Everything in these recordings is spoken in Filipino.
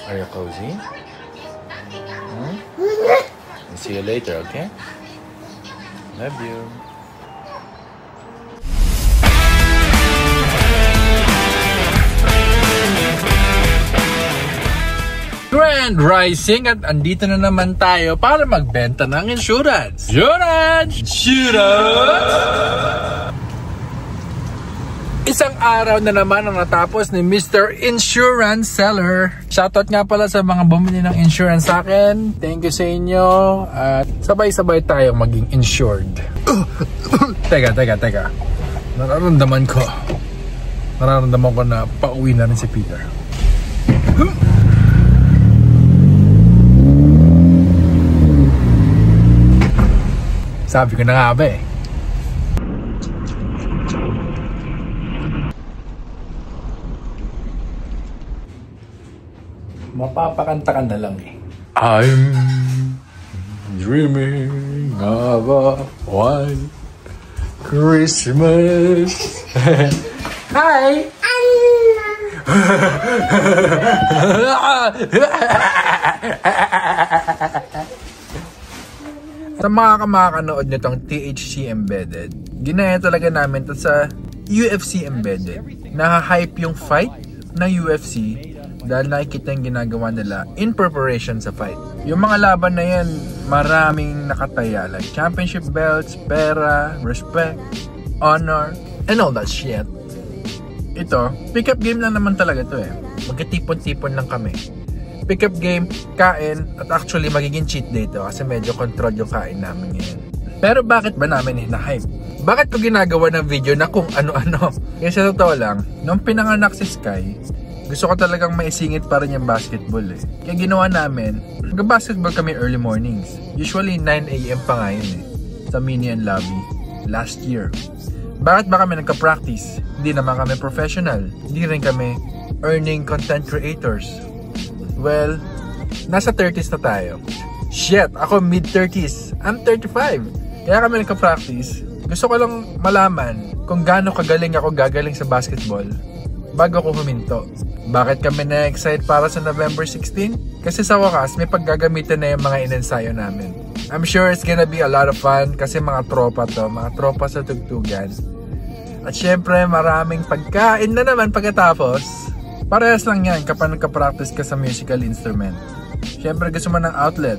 Are you cozy? I'll see you later, okay? Love you. Grand Rising at andito na naman tayo para magbenta ng insurance. Isang araw na naman ang natapos ni Mr. Insurance Seller. Shoutout nga pala sa mga bumili ng insurance sa akin. Thank you sa inyo. At sabay-sabay tayong maging insured. Teka. Nararamdaman ko na pauwi na rin si Peter. Sabi ko na nga ba eh. Mapapakanta ka na lang eh. I'm dreaming of a white Christmas. Hi! Sa mga kamakanood nitong THC Embedded, ginaya talaga namin to sa UFC Embedded. Naha-hype yung fight na UFC dahil nakikita yung ginagawa nila in preparation sa fight. Yung mga laban na yan, maraming nakataya. Like championship belts, pera, respect, honor, and all that shit. Ito, pick-up game lang naman talaga to eh. Magkatipon-tipon lang kami. Pick-up game, kain, at actually magiging cheat day to kasi medyo control yung kain namin ngayon. Pero bakit ba namin hina-hype? Bakit ko ginagawa ng video na kung ano-ano? Kasi sa totoo lang, nung pinanganak si Sky, gusto ko talagang maisingit pa rin yung basketball eh. Kaya ginawa namin, mag-basketball kami early mornings. Usually 9 AM pa nga yun eh. Sa Mini and Lobby. Last year. Bakit ba kami nagka-practice? Hindi naman kami professional. Hindi rin kami earning content creators. Well, nasa 30s na tayo. Shit, ako mid-30s. I'm 35. Kaya kami nagka-practice. Gusto ko lang malaman kung gaano kagaling ako gagaling sa basketball bago ko huminto. Bakit kami na-excite para sa November 16? Kasi sa wakas, may paggagamitan na yung mga inensayo namin. I'm sure it's gonna be a lot of fun kasi mga tropa to, mga tropa sa tugtugan. At syempre, maraming pagkain na naman pagkatapos. Parehas lang yan kapag nagka-practice ka sa musical instrument. Syempre, gusto mo ng outlet.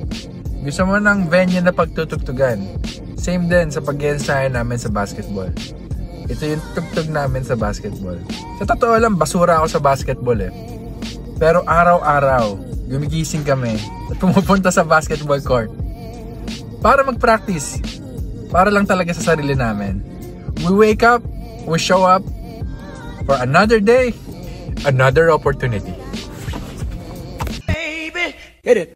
Gusto mo ng venue na pagtutugtugan. Same din sa pag-ensayo namin sa basketball. Ito yung tugtog namin sa basketball. Sa totoo lang, basura ako sa basketball eh. Pero araw-araw, gumigising kami at pumupunta sa basketball court para mag-practice. Para lang talaga sa sarili namin. We wake up, we show up for another day, another opportunity. Baby, hit it.